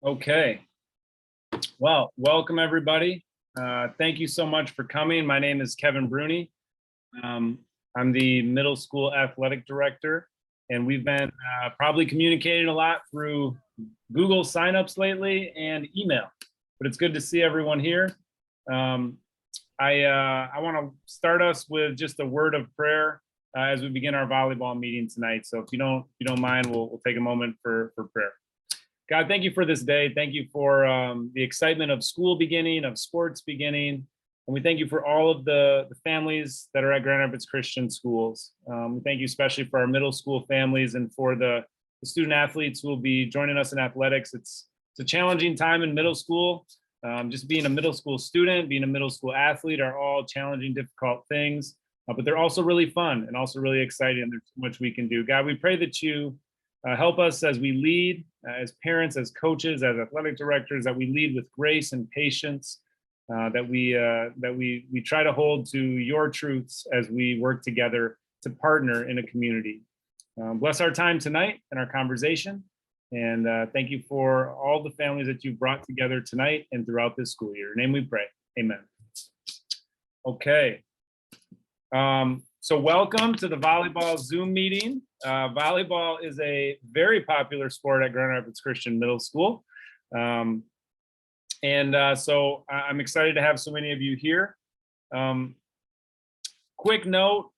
Okay. Well, welcome everybody. Thank you so much for coming. My name is Kevin Bruni. Um, I'm the middle school athletic director, and we've been probably communicating a lot through Google signups lately and email, but it's good to see everyone here. I want to start us with just a word of prayer as we begin our volleyball meeting tonight. So if you don't mind, we'll take a moment for prayer. God, thank you for this day. Thank you for the excitement of school beginning, of sports beginning. And we thank you for all of the families that are at Grand Rapids Christian Schools. We thank you especially for our middle school families and for the student athletes who will be joining us in athletics. It's a challenging time in middle school. Just being a middle school student, being a middle school athlete are all challenging, difficult things, but they're also really fun and also really exciting. And there's so much we can do. God, we pray that you help us as we lead, as parents, as coaches, as athletic directors, that we lead with grace and patience, that we try to hold to your truths as we work together to partner in a community. Bless our time tonight and our conversation. And thank you for all the families that you've brought together tonight and throughout this school year. In your name we pray. Amen. Okay. So welcome to the volleyball Zoom meeting. Volleyball is a very popular sport at Grand Rapids Christian Middle School. So I'm excited to have so many of you here. Quick note,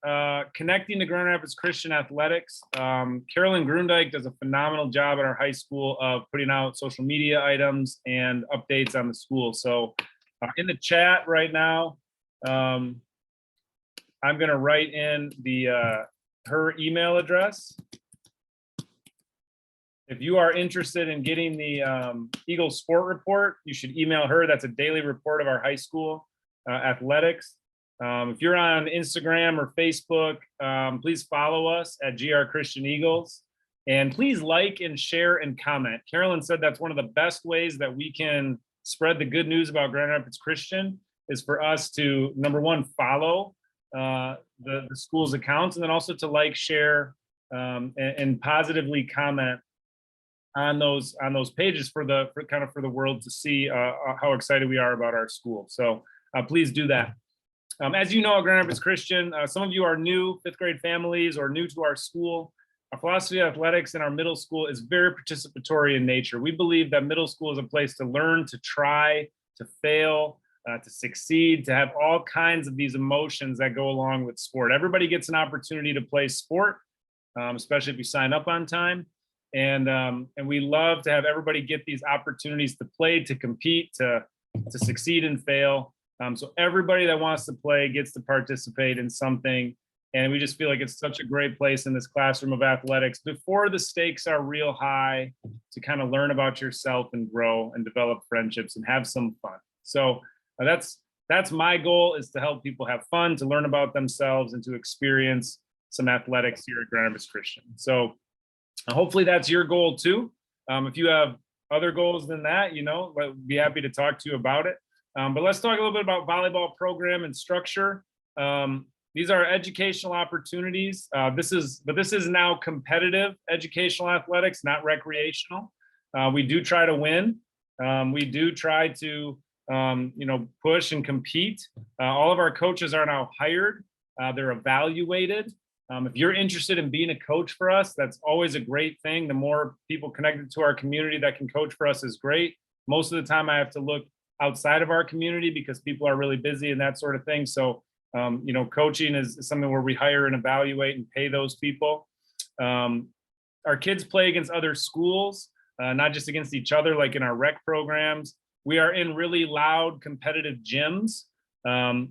connecting to Grand Rapids Christian Athletics. Carolyn Grundyke does a phenomenal job at our high school of putting out social media items and updates on the school. So in the chat right now, I'm going to write in her email address. If you are interested in getting the Eagles Sport Report, you should email her. That's a daily report of our high school athletics. If you're on Instagram or Facebook, please follow us at GR Christian Eagles. And please like and share and comment. Carolyn said that's one of the best ways that we can spread the good news about Grand Rapids Christian is for us to, number one, follow the school's accounts, and then also to like, share, and positively comment on those pages for the world to see how excited we are about our school. So please do that. As you know, at Grand Rapids Christian, some of you are new fifth grade families or new to our school. Our philosophy of athletics in our middle school is very participatory in nature. We believe that middle school is a place to learn, to try, to fail, to succeed, to have all kinds of these emotions that go along with sport. Everybody gets an opportunity to play sport, especially if you sign up on time. And we love to have everybody get these opportunities to play, to compete, to succeed and fail. So everybody that wants to play gets to participate in something. And we just feel like it's such a great place in this classroom of athletics before the stakes are real high to kind of learn about yourself and grow and develop friendships and have some fun. So that's my goal, is to help people have fun, to learn about themselves, and to experience some athletics here at Grand Rapids Christian. So hopefully that's your goal too. If you have other goals than that, I'd be happy to talk to you about it. But let's talk a little bit about volleyball program and structure. These are educational opportunities. This is now competitive educational athletics, not recreational. We do try to win. We do try to push and compete. All of our coaches are now hired. They're evaluated. If you're interested in being a coach for us, that's always a great thing. The more people connected to our community that can coach for us is great. Most of the time I have to look outside of our community because people are really busy and that sort of thing. So, coaching is something where we hire and evaluate and pay those people. Our kids play against other schools, not just against each other, like in our rec programs. We are in really loud competitive gyms,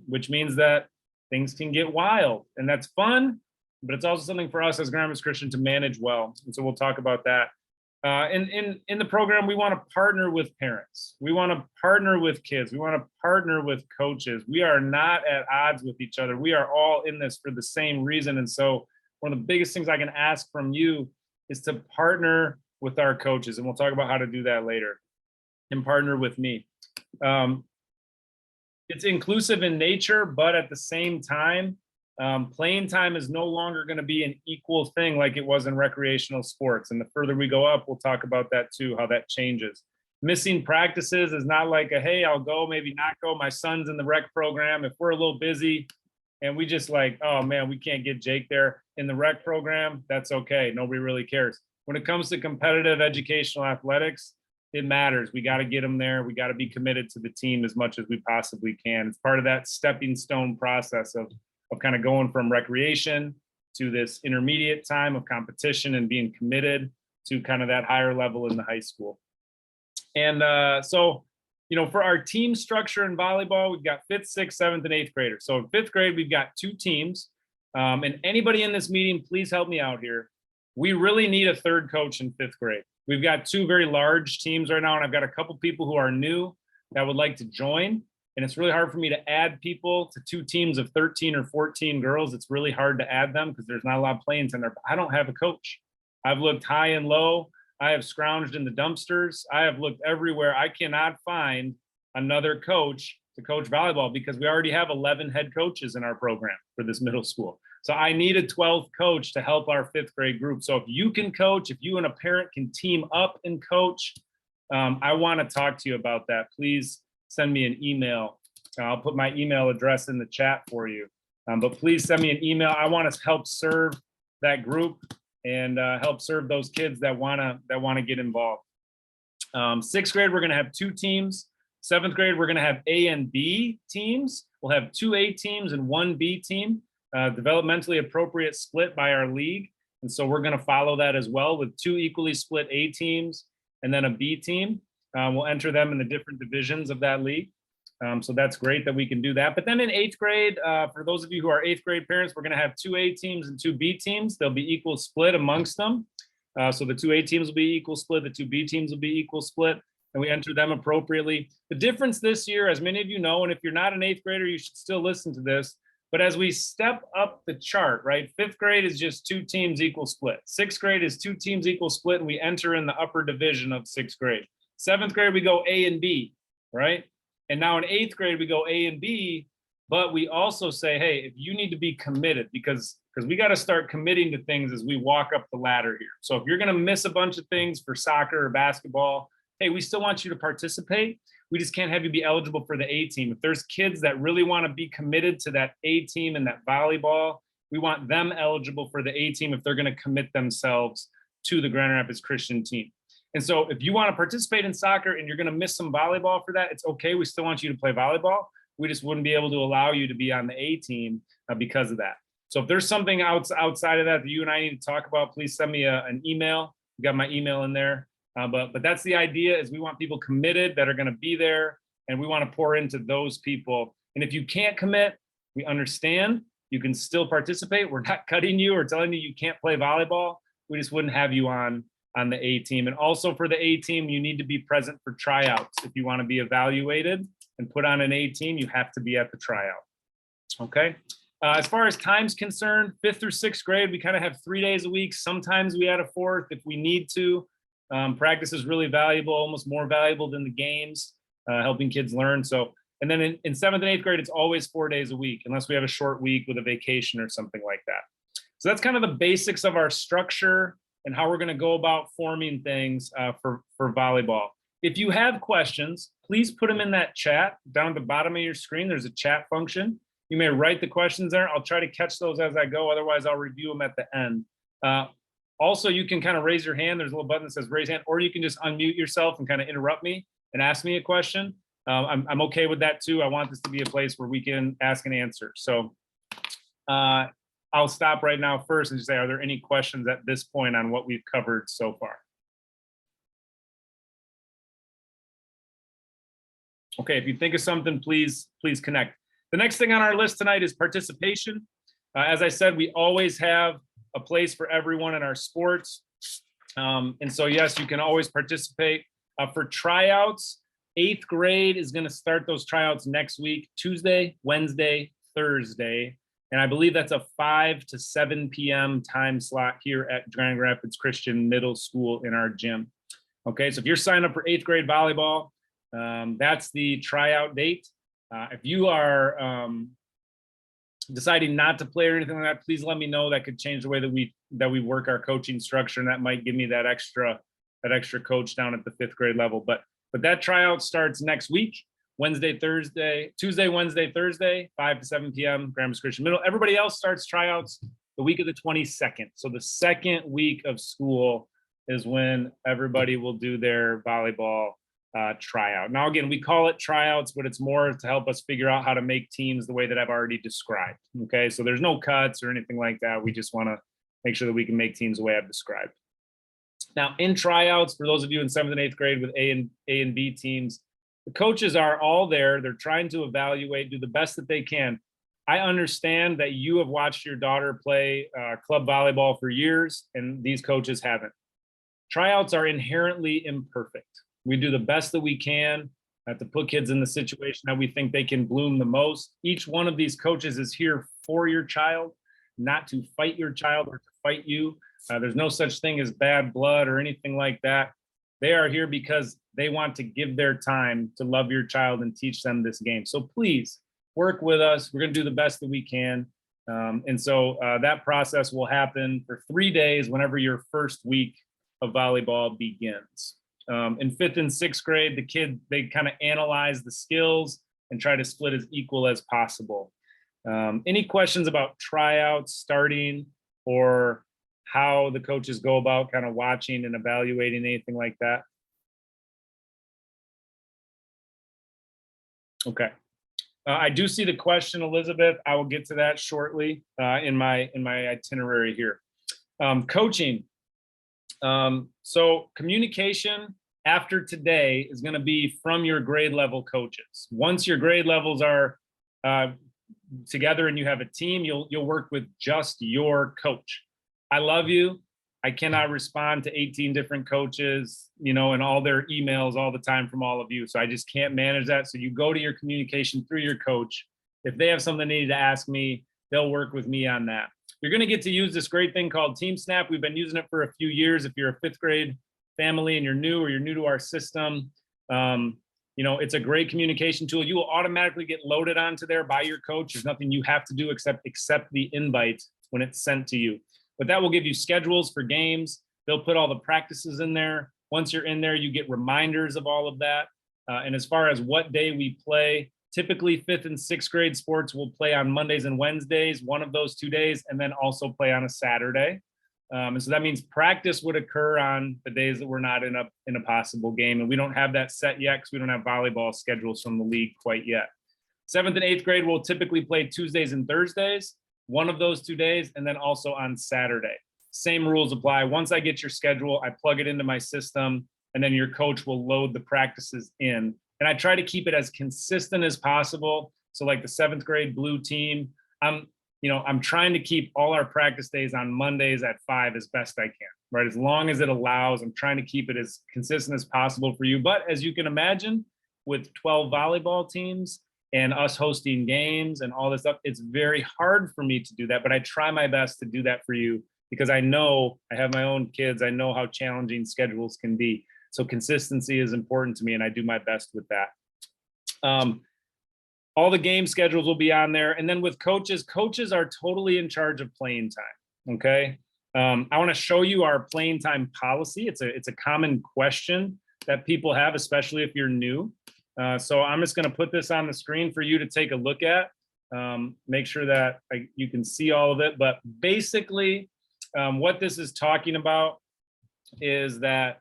which means that things can get wild, and that's fun, but it's also something for us as Grand Rapids Christian to manage well. And so we'll talk about that. In the program, we want to partner with parents. We want to partner with kids. We want to partner with coaches. We are not at odds with each other. We are all in this for the same reason. And so one of the biggest things I can ask from you is to partner with our coaches. And we'll talk about how to do that later, and partner with me. It's inclusive in nature, but at the same time, playing time is no longer going to be an equal thing like it was in recreational sports. And the further we go up, we'll talk about that too, how that changes. Missing practices is not like a, hey, I'll go, maybe not go. My son's in the rec program. If we're a little busy and we just like, oh man, we can't get Jake there in the rec program, that's okay. Nobody really cares. When it comes to competitive educational athletics, it matters. We got to get them there. We got to be committed to the team as much as we possibly can. It's part of that stepping stone process of kind of going from recreation to this intermediate time of competition and being committed to kind of that higher level in the high school. And so, for our team structure in volleyball, we've got 5th, 6th, 7th, and 8th graders. So in 5th grade, we've got 2 teams. And anybody in this meeting, please help me out here. We really need a 3rd coach in 5th grade. We've got 2 very large teams right now, and I've got a couple people who are new that would like to join. And it's really hard for me to add people to 2 teams of 13 or 14 girls. It's really hard to add them because there's not a lot of playing time there. I don't have a coach. I've looked high and low. I have scrounged in the dumpsters. I have looked everywhere. I cannot find another coach to coach volleyball because we already have 11 head coaches in our program for this middle school. So I need a 12th coach to help our 5th grade group. So if you can coach, if you and a parent can team up and coach, I want to talk to you about that. Please send me an email. I'll put my email address in the chat for you. But please send me an email. I want to help serve that group and help serve those kids that wanna get involved. 6th grade, we're gonna have 2 teams. 7th grade, we're gonna have A and B teams. We'll have 2 A teams and 1 B team, developmentally appropriate split by our league. And so we're gonna follow that as well with 2 equally split A teams and then a B team. We'll enter them in the different divisions of that league. So that's great that we can do that. But then in 8th grade, for those of you who are 8th grade parents, we're going to have 2 A teams and 2 B teams. They'll be equal split amongst them. So the 2 A teams will be equal split. The 2 B teams will be equal split. And we enter them appropriately. The difference this year, as many of you know, and if you're not an 8th grader, you should still listen to this. But as we step up the chart, right? 5th grade is just 2 teams equal split. 6th grade is 2 teams equal split. And we enter in the upper division of 6th grade. 7th grade, we go A and B, right? And now in 8th grade, we go A and B, but we also say, hey, if you need to be committed, because we got to start committing to things as we walk up the ladder here. So if you're going to miss a bunch of things for soccer or basketball, hey, we still want you to participate. We just can't have you be eligible for the A team. If there's kids that really want to be committed to that A team and that volleyball, we want them eligible for the A team if they're going to commit themselves to the Grand Rapids Christian team. And so if you want to participate in soccer and you're going to miss some volleyball for that, it's okay. We still want you to play volleyball. We just wouldn't be able to allow you to be on the A team because of that. So if there's something outside of that you and I need to talk about, please send me an email. You got my email in there. But that's the idea, is we want people committed that are going to be there, and we want to pour into those people. And if you can't commit, we understand. You can still participate. We're not cutting you or telling you can't play volleyball. We just wouldn't have you on the A team. And also for the A team, you need to be present for tryouts. If you want to be evaluated and put on an A team, you have to be at the tryout. Okay. As far as time's concerned, 5th through 6th grade, we kind of have 3 days a week. Sometimes we add a 4th if we need to. Practice is really valuable, almost more valuable than the games, helping kids learn. So, and then in 7th and 8th grade, it's always 4 days a week, unless we have a short week with a vacation or something like that. So that's kind of the basics of our structure and how we're going to go about forming things for volleyball. If you have questions, please put them in that chat down at the bottom of your screen. There's a chat function. You may write the questions there. I'll try to catch those as I go. Otherwise, I'll review them at the end. Also, you can kind of raise your hand. There's a little button that says raise hand, or you can just unmute yourself and kind of interrupt me and ask me a question. I'm okay with that too. I want this to be a place where we can ask and answer. So I'll stop right now first and just say, are there any questions at this point on what we've covered so far? Okay, if you think of something, please connect. The next thing on our list tonight is participation. As I said, we always have a place for everyone in our sports. And so, yes, you can always participate. For tryouts, 8th grade is going to start those tryouts next week, Tuesday, Wednesday, Thursday. And I believe that's a 5 to 7 p.m. time slot here at Grand Rapids Christian Middle School in our gym. Okay, so if you're signed up for 8th grade volleyball, that's the tryout date. If you are deciding not to play or anything like that, please let me know. That could change the way that we work our coaching structure, and that might give me that extra coach down at the 5th grade level. But But that tryout starts next week, Tuesday, Wednesday, Thursday, 5 to 7 p.m., Graham Christian Middle. Everybody else starts tryouts the week of the 22nd. So the second week of school is when everybody will do their volleyball tryout. Now, again, we call it tryouts, but it's more to help us figure out how to make teams the way that I've already described. Okay, so there's no cuts or anything like that. We just want to make sure that we can make teams the way I've described. Now, in tryouts, for those of you in 7th and 8th grade with A and B teams, the coaches are all there. They're trying to evaluate, do the best that they can. I understand that you have watched your daughter play club volleyball for years, and these coaches haven't. Tryouts are inherently imperfect. We do the best that we can to put kids in the situation that we think they can bloom the most. Each one of these coaches is here for your child, not to fight your child or to fight you. There's no such thing as bad blood or anything like that. They are here because they want to give their time to love your child and teach them this game. So please work with us. We're going to do the best that we can. And so that process will happen for 3 days whenever your first week of volleyball begins. In 5th and 6th grade, they kind of analyze the skills and try to split as equal as possible. Any questions about tryouts starting or how the coaches go about kind of watching and evaluating, anything like that? Okay. I do see the question, Elizabeth. I will get to that shortly in my itinerary here. Coaching. So communication after today is going to be from your grade level coaches. Once your grade levels are together and you have a team, you'll work with just your coach. I love you. I cannot respond to 18 different coaches, and all their emails all the time from all of you. So I just can't manage that. So you go to your communication through your coach. If they have something they need to ask me, they'll work with me on that. You're going to get to use this great thing called TeamSnap. We've been using it for a few years. If you're a 5th grade family and you're new to our system, it's a great communication tool. You will automatically get loaded onto there by your coach. There's nothing you have to do except accept the invite when it's sent to you. But that will give you schedules for games. They'll put all the practices in there. Once you're in there, you get reminders of all of that. And as far as what day we play, typically 5th and 6th grade sports will play on Mondays and Wednesdays, one of those 2 days, and then also play on a Saturday. And so that means practice would occur on the days that we're not in a possible game. And we don't have that set yet because we don't have volleyball schedules from the league quite yet. 7th and 8th grade will typically play Tuesdays and Thursdays, one of those 2 days, and then also on Saturday. Same rules apply. Once I get your schedule, I plug it into my system, and then your coach will load the practices in. And I try to keep it as consistent as possible. So like the 7th grade blue team, I'm trying to keep all our practice days on Mondays at 5 as best I can, right? As long as it allows, I'm trying to keep it as consistent as possible for you. But as you can imagine, with 12 volleyball teams and us hosting games and all this stuff, it's very hard for me to do that. But I try my best to do that for you because I know I have my own kids. I know how challenging schedules can be. So consistency is important to me, and I do my best with that. All the game schedules will be on there. And then with coaches are totally in charge of playing time, okay? I wanna show you our playing time policy. It's a common question that people have, especially if you're new. So I'm just gonna put this on the screen for you to take a look at. Make sure that you can see all of it. But basically, what this is talking about is that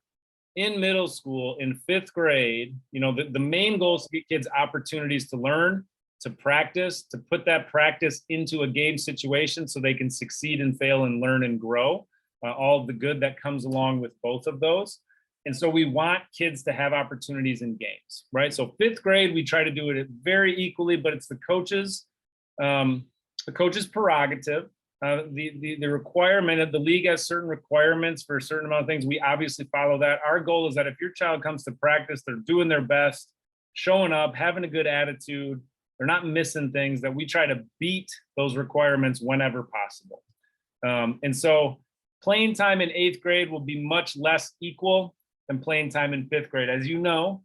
in middle school, in 5th grade, the main goal is to get kids opportunities to learn, to practice, to put that practice into a game situation so they can succeed and fail and learn and grow, all of the good that comes along with both of those. And so we want kids to have opportunities in games, right? So 5th grade, we try to do it very equally, but it's the coach's prerogative. The requirement of the league has certain requirements for a certain amount of things. We obviously follow that. Our goal is that if your child comes to practice, they're doing their best, showing up, having a good attitude, they're not missing things, that we try to beat those requirements whenever possible. And so playing time in 8th grade will be much less equal than playing time in 5th grade. As you know,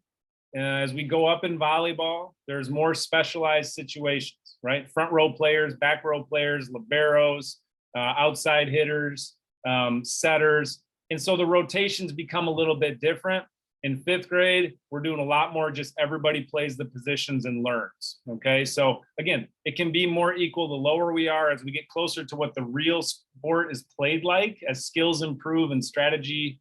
as we go up in volleyball, there's more specialized situations, right? Front row players, back row players, liberos, outside hitters, setters. And so the rotations become a little bit different. In 5th grade, we're doing a lot more just everybody plays the positions and learns. Okay. So again, it can be more equal the lower we are as we get closer to what the real sport is played like, as skills improve and strategy,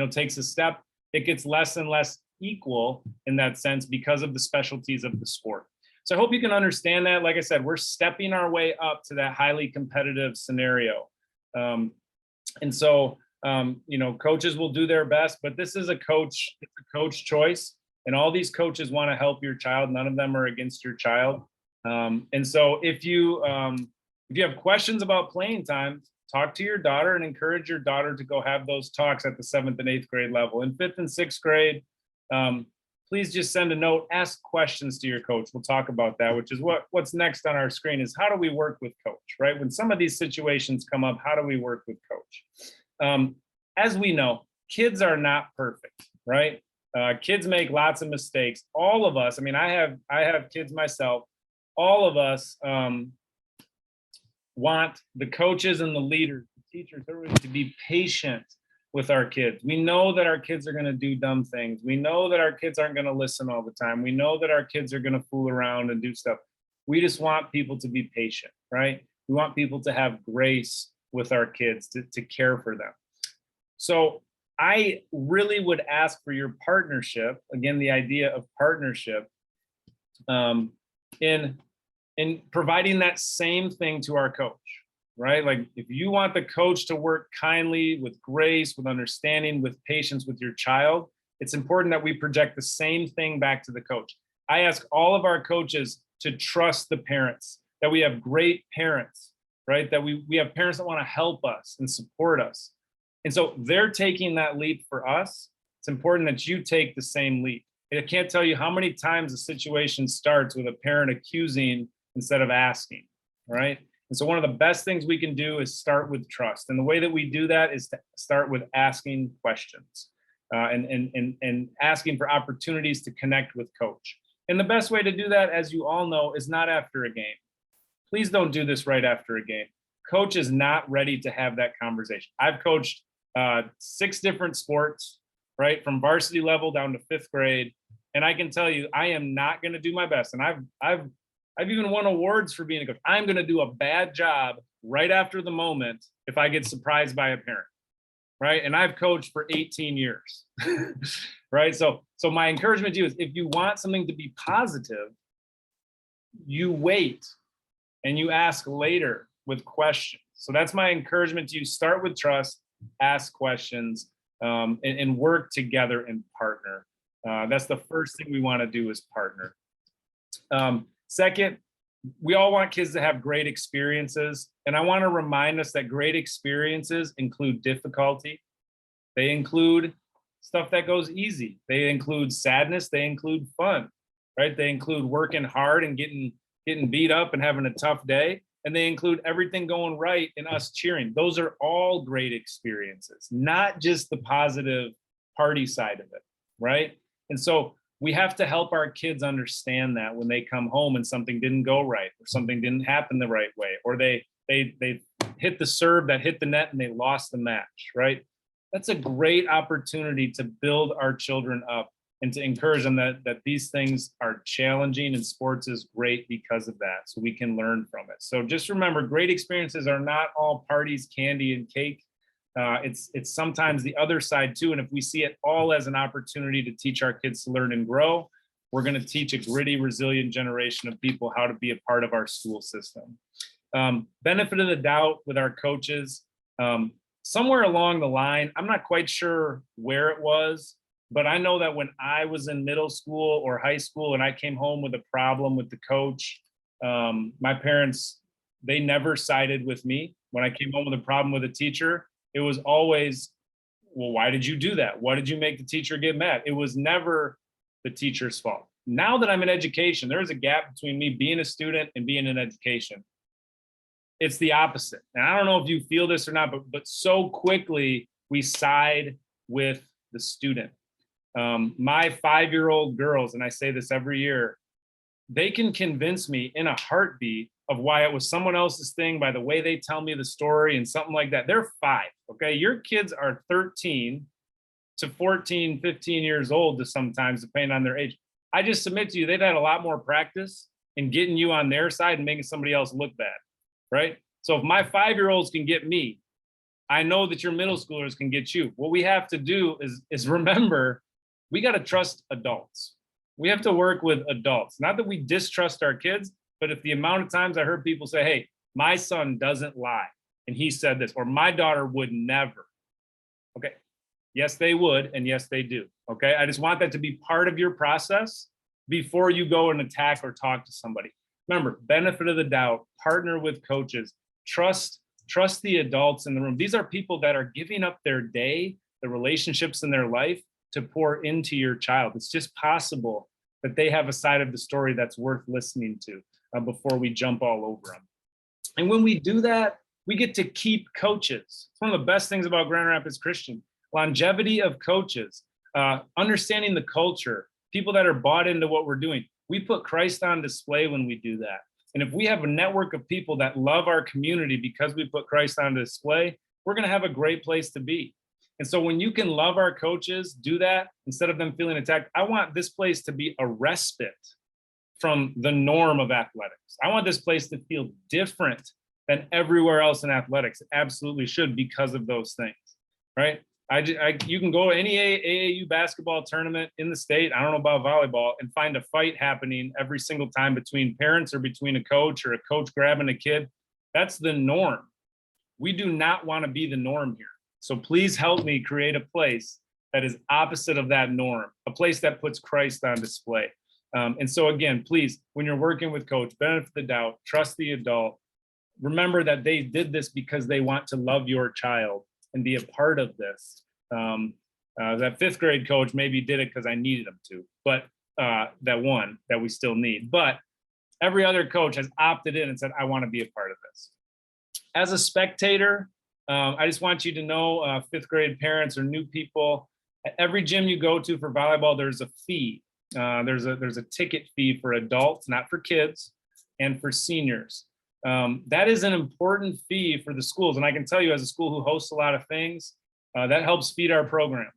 takes a step, it gets less and less equal in that sense because of the specialties of the sport. So I hope you can understand that. Like I said, we're stepping our way up to that highly competitive scenario. And so coaches will do their best, but this is it's a coach choice, and all these coaches want to help your child. None of them are against your child. And so if you have questions about playing time, talk to your daughter and encourage your daughter to go have those talks at the 7th and 8th grade level. In 5th and 6th grade, please just send a note, ask questions to your coach. We'll talk about that, which is what's next on our screen is how do we work with coach, right? When some of these situations come up, how do we work with coach? As we know, kids are not perfect, right? Kids make lots of mistakes. All of us, I have kids myself. All of us want the coaches and the leaders, the teachers, everybody to be patient with our kids. We know that our kids are going to do dumb things. We know that our kids aren't going to listen all the time. We know that our kids are going to fool around and do stuff. We just want people to be patient, right? We want people to have grace with our kids, to care for them. So I really would ask for your partnership, again, the idea of partnership, in providing that same thing to our coach, right? Like if you want the coach to work kindly, with grace, with understanding, with patience with your child, it's important that we project the same thing back to the coach. I ask all of our coaches to trust the parents, that we have great parents, right? That we have parents that want to help us and support us. And so they're taking that leap for us. It's important that you take the same leap. I can't tell you how many times a situation starts with a parent accusing instead of asking, right? And so one of the best things we can do is start with trust. And the way that we do that is to start with asking questions and asking for opportunities to connect with coach. And the best way to do that, as you all know, is not after a game. Please don't do this right after a game. Coach is not ready to have that conversation. I've coached 6 different sports, right, from varsity level down to 5th grade, and I can tell you, I am not going to do my best. And I've even won awards for being a coach. I'm going to do a bad job right after the moment if I get surprised by a parent, right? And I've coached for 18 years, right? So my encouragement to you is, if you want something to be positive, you wait and you ask later with questions. So that's my encouragement to you. Start with trust, ask questions, and work together and partner. That's the first thing we want to do, is partner. Second, we all want kids to have great experiences. And I want to remind us that great experiences include difficulty. They include stuff that goes easy. They include sadness. They include fun, right? They include working hard and getting beat up and having a tough day. And they include everything going right and us cheering. Those are all great experiences, not just the positive party side of it, right? And so we have to help our kids understand that when they come home and something didn't go right, or something didn't happen the right way, or they hit the serve that hit the net and they lost the match, right? That's a great opportunity to build our children up and to encourage them that these things are challenging, and sports is great because of that. So we can learn from it. So just remember, great experiences are not all parties, candy, and cake. It's sometimes the other side too. And if we see it all as an opportunity to teach our kids to learn and grow, we're going to teach a gritty, resilient generation of people how to be a part of our school system. Benefit of the doubt with our coaches. Somewhere along the line, I'm not quite sure where it was, but I know that when I was in middle school or high school and I came home with a problem with the coach, my parents, they never sided with me. When I came home with a problem with a teacher, it was always, well, why did you do that? Why did you make the teacher get mad? It was never the teacher's fault. Now that I'm in education, there is a gap between me being a student and being in education. It's the opposite. And I don't know if you feel this or not, but so quickly we side with the student. My 5-year-old girls, and I say this every year, they can convince me in a heartbeat of why it was someone else's thing by the way they tell me the story and something like that. They're 5, okay? Your kids are 13 to 14, 15 years old to sometimes, depending on their age. I just submit to you, they've had a lot more practice in getting you on their side and making somebody else look bad, right? So if my 5-year-olds can get me, I know that your middle schoolers can get you. What we have to do is remember, we got to trust adults. We have to work with adults. Not that we distrust our kids, but if the amount of times I heard people say, hey, my son doesn't lie, and he said this, or my daughter would never. Okay, yes, they would, and yes, they do. Okay, I just want that to be part of your process before you go and attack or talk to somebody. Remember, benefit of the doubt, partner with coaches, trust the adults in the room. These are people that are giving up their day, the relationships in their life to pour into your child. It's just possible that they have a side of the story that's worth listening to before we jump all over them. And when we do that, we get to keep coaches. It's one of the best things about Grand Rapids Christian. Longevity of coaches, understanding the culture, people that are bought into what we're doing. We put Christ on display when we do that. And if we have a network of people that love our community because we put Christ on display, we're going to have a great place to be. And so when you can love our coaches, do that instead of them feeling attacked. I want this place to be a respite from the norm of athletics. I want this place to feel different than everywhere else in athletics. It absolutely should, because of those things, right? You can go to any AAU basketball tournament in the state, I don't know about volleyball, and find a fight happening every single time between parents or between a coach or a coach grabbing a kid. That's the norm. We do not want to be the norm here. So please help me create a place that is opposite of that norm, a place that puts Christ on display. And so again, please, when you're working with coach, benefit of the doubt, trust the adult. Remember that they did this because they want to love your child and be a part of this. That 5th grade coach maybe did it because I needed him to, but that one that we still need. But every other coach has opted in and said, I want to be a part of this. As a spectator, I just want you to know, 5th grade parents or new people, at every gym you go to for volleyball, there's a fee. There's a ticket fee for adults, not for kids, and for seniors. That is an important fee for the schools. And I can tell you, as a school who hosts a lot of things, that helps feed our program.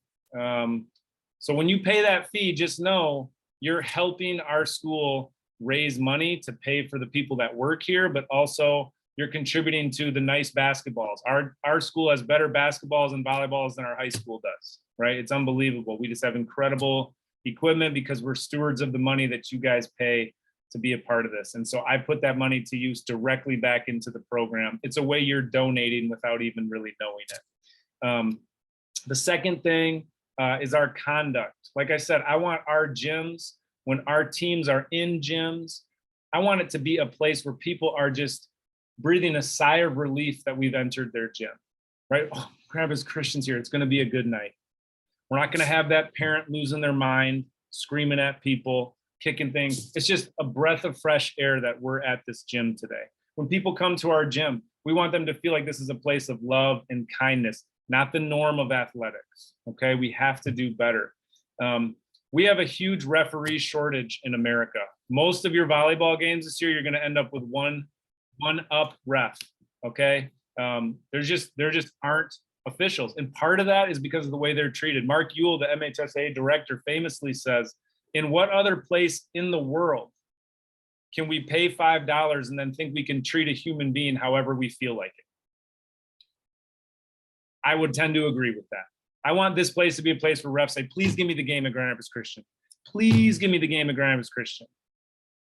So when you pay that fee, just know you're helping our school raise money to pay for the people that work here, but also you're contributing to the nice basketballs. Our school has better basketballs and volleyballs than our high school does, right? It's unbelievable. We just have incredible equipment because we're stewards of the money that you guys pay to be a part of this. And so I put that money to use directly back into the program. It's a way you're donating without even really knowing it. The second thing is our conduct. Like I said, I want our gyms, when our teams are in gyms, I want it to be a place where people are just breathing a sigh of relief that we've entered their gym, right? Oh, Grand Rapids Christian's here. It's going to be a good night. We're not going to have that parent losing their mind, screaming at people, kicking things. It's just a breath of fresh air that we're at this gym today. When people come to our gym, we want them to feel like this is a place of love and kindness, not the norm of athletics. Okay, we have to do better. We have a huge referee shortage in America. Most of your volleyball games this year, you're going to end up with one up ref. Okay, there just aren't officials, and part of that is because of the way they're treated. Mark Ewell, the MHSA director, famously says, in what other place in the world can we pay $5 and then think we can treat a human being however we feel like it? I would tend to agree with that. I want this place to be a place where refs say, please give me the game at Grand Rapids Christian. Please give me the game at Grand Rapids Christian,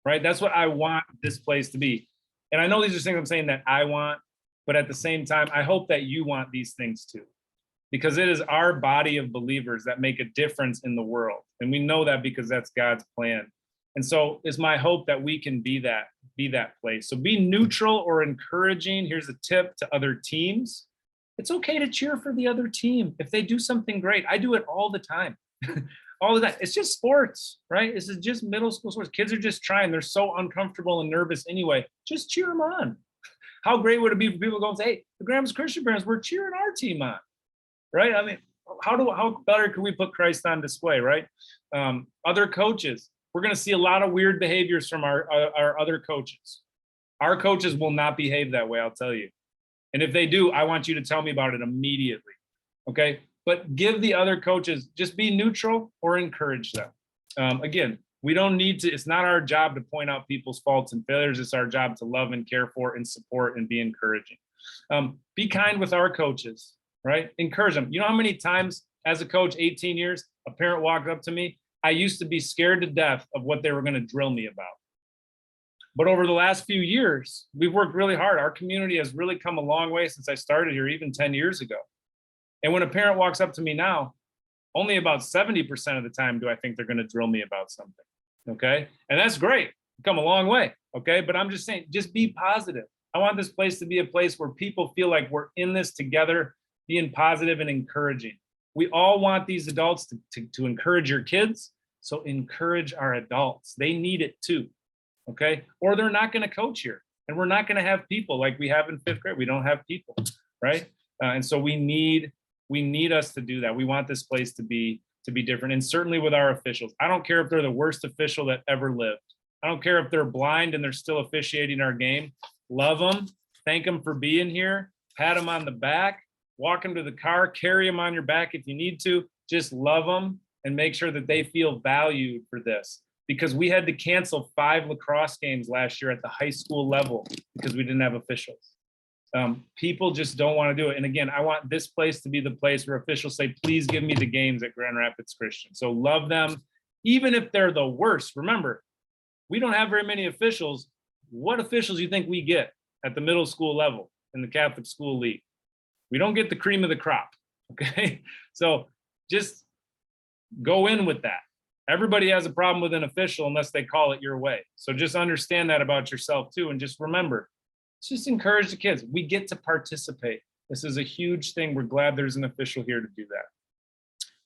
right? That's what I want this place to be. And I know these are things I'm saying that I want, but at the same time, I hope that you want these things too, because it is our body of believers that make a difference in the world. And we know that because that's God's plan. And so it's my hope that we can be that place. So be neutral or encouraging. Here's a tip to other teams. It's okay to cheer for the other team if they do something great. I do it all the time. All the time. It's just sports, right? This is just middle school sports. Kids are just trying. They're so uncomfortable and nervous anyway. Just cheer them on. How great would it be for people to go and say, hey, the Grand Rapids Christian parents, we're cheering our team on, right? I mean, how better can we put Christ on display, right? Other coaches, we're going to see a lot of weird behaviors from our other coaches. Our coaches will not behave that way, I'll tell you. And if they do, I want you to tell me about it immediately, okay? but give the other coaches, just be neutral or encourage them. Again, we don't need to, it's not our job to point out people's faults and failures. It's our job to love and care for and support and be encouraging. Be kind with our coaches, right? Encourage them. You know how many times as a coach, 18 years, a parent walked up to me. I used to be scared to death of what they were going to drill me about. But over the last few years, we've worked really hard. Our community has really come a long way since I started here, even 10 years ago. And when a parent walks up to me now, only about 70% of the time do I think they're going to drill me about something. Okay. And that's great. We've come a long way. Okay. But I'm just saying, just be positive. I want this place to be a place where people feel like we're in this together, being positive and encouraging. We all want these adults to encourage your kids. So encourage our adults. They need it too. Okay. Or they're not going to coach here. And we're not going to have people like we have in 5th grade. We don't have people. Right. And so we need us to do that. We want this place to be different. And certainly with our officials, I don't care if they're the worst official that ever lived. I don't care if they're blind and they're still officiating our game. Love them, thank them for being here, pat them on the back, walk them to the car, carry them on your back if you need to. Just love them and make sure that they feel valued for this. Because we had to cancel 5 lacrosse games last year at the high school level because we didn't have officials. People just don't want to do it. And again, I want this place to be the place where officials say, please give me the games at Grand Rapids Christian. So love them, even if they're the worst. Remember, we don't have very many officials. What officials do you think we get at the middle school level in the Catholic School League? We don't get the cream of the crop, okay? So just go in with that. Everybody has a problem with an official unless they call it your way. So just understand that about yourself too. And just remember, just encourage the kids. We get to participate. This is a huge thing. We're glad there's an official here to do that.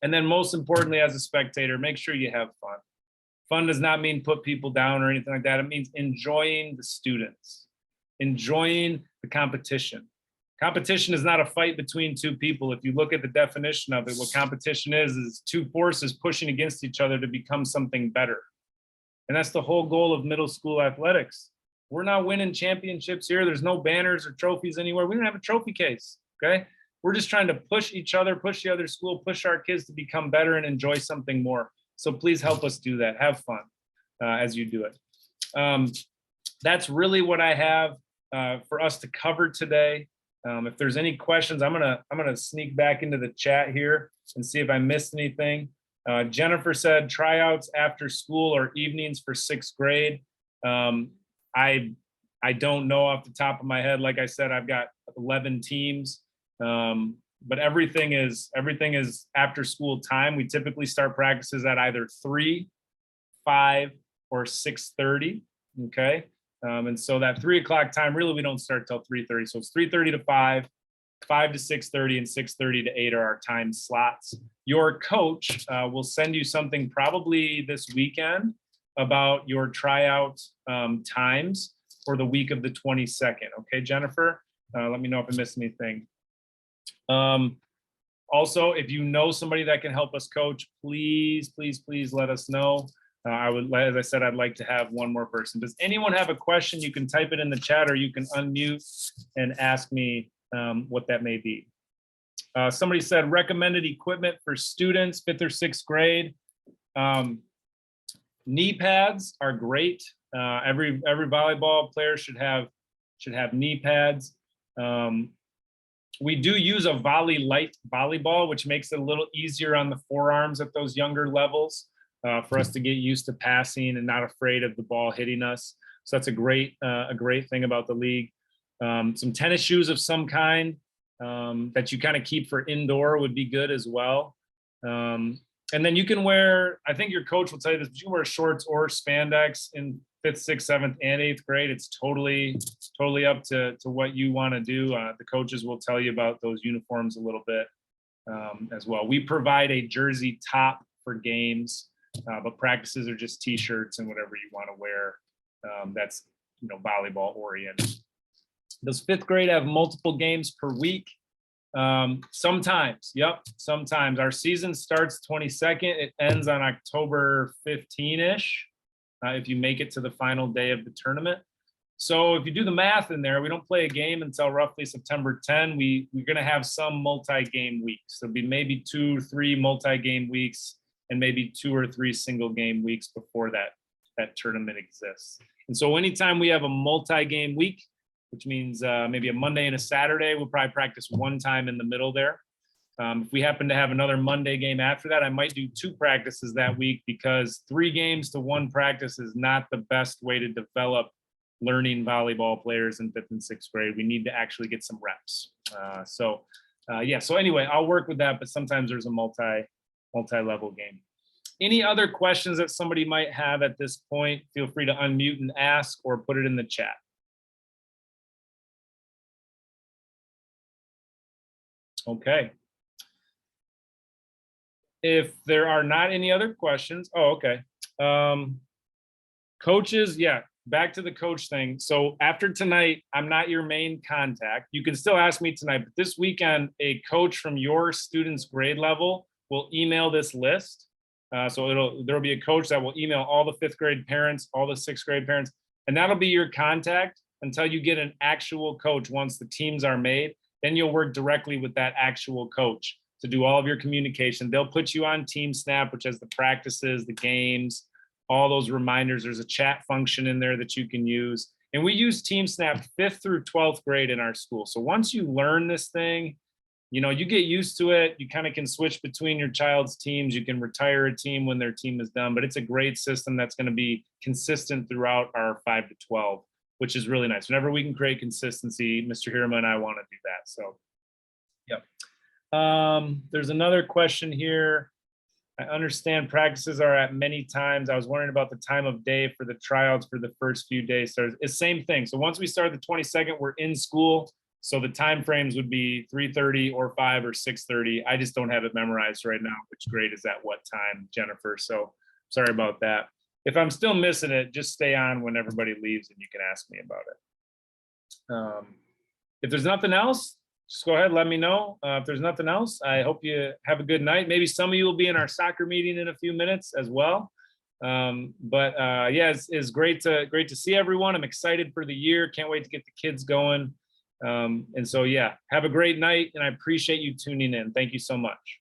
And then most importantly, as a spectator, make sure you have fun. Fun does not mean put people down or anything like that. It means enjoying the students, enjoying the competition. Competition is not a fight between two people. If you look at the definition of it, what competition is two forces pushing against each other to become something better. And that's the whole goal of middle school athletics. We're not winning championships here. There's no banners or trophies anywhere. We don't have a trophy case, okay? We're just trying to push each other, push the other school, push our kids to become better and enjoy something more. So please help us do that. Have fun as you do it. That's really what I have for us to cover today. If there's any questions, I'm gonna sneak back into the chat here and see if I missed anything. Jennifer said tryouts after school or evenings for 6th grade. I don't know off the top of my head. Like I said, I've got 11 teams, but everything is after school time. We typically start practices at either 3, 5, or 6:30. Okay. And so that 3 o'clock time, really, we don't start till 3:30. So it's 3:30 to 5, 5 to 6:30, and 6:30 to 8 are our time slots. Your coach will send you something probably this weekend about your tryout times for the week of the 22nd. Okay, Jennifer, let me know if I missed anything. Also, if you know somebody that can help us coach, please let us know. As I said, I'd like to have one more person. Does anyone have a question? You can type it in the chat or you can unmute and ask me what that may be. Somebody said recommended equipment for students, 5th or 6th grade. Knee pads are great. Every volleyball player should have knee pads. We do use a Volley Light volleyball, which makes it a little easier on the forearms at those younger levels for us to get used to passing and not afraid of the ball hitting us. So that's a great thing about the league. Some tennis shoes of some kind that you kind of keep for indoor would be good as well. And then you can wear, I think your coach will tell you this, but you can wear shorts or spandex in 5th, 6th, 7th, and 8th grade. It's totally up to what you want to do. The coaches will tell you about those uniforms a little bit as well. We provide a jersey top for games, but practices are just t-shirts and whatever you want to wear. That's volleyball oriented. Does 5th grade have multiple games per week? Sometimes, yep, sometimes. Our season starts 22nd. It ends on October 15-ish, if you make it to the final day of the tournament. So if you do the math in there, we don't play a game until roughly September 10. We're going to have some multi-game weeks. There'll be maybe 2 or 3 multi-game weeks and maybe 2 or 3 single game weeks before that tournament exists. And so anytime we have a multi-game week, which means maybe a Monday and a Saturday, we'll probably practice one time in the middle there. If we happen to have another Monday game after that, I might do 2 practices that week, because 3 games to 1 practice is not the best way to develop learning volleyball players in 5th and 6th grade. We need to actually get some reps. So anyway, I'll work with that, but sometimes there's a multi-level game. Any other questions that somebody might have at this point, feel free to unmute and ask or put it in the chat. Okay. If there are not any other questions, okay. Coaches, yeah, back to the coach thing. So after tonight, I'm not your main contact. You can still ask me tonight, but this weekend, a coach from your student's grade level will email this list. So there'll be a coach that will email all the 5th grade parents, all the 6th grade parents, and that'll be your contact until you get an actual coach. Once the teams are made, then you'll work directly with that actual coach to do all of your communication. They'll put you on TeamSnap, which has the practices, the games, all those reminders. There's a chat function in there that you can use. And we use TeamSnap 5th through 12th grade in our school. So once you learn this thing, you know, you get used to it. You kind of can switch between your child's teams. You can retire a team when their team is done, but it's a great system that's going to be consistent throughout our 5 to 12, which is really nice. Whenever we can create consistency, Mr. Hirama and I want to do that. So, yep. There's another question here. I understand practices are at many times. I was wondering about the time of day for the tryouts for the first few days. So it's the same thing. So once we start the 22nd, we're in school. So the time frames would be 3:30 or 5 or 6:30. I just don't have it memorized right now, which grade is at what time, Jennifer. So sorry about that. If I'm still missing it, just stay on when everybody leaves and you can ask me about it. If there's nothing else, just go ahead, let me know. If there's nothing else, I hope you have a good night. Maybe some of you will be in our soccer meeting in a few minutes as well. Yeah, it's great to see everyone. I'm excited for the year. Can't wait to get the kids going. And so, yeah, have a great night, and I appreciate you tuning in. Thank you so much.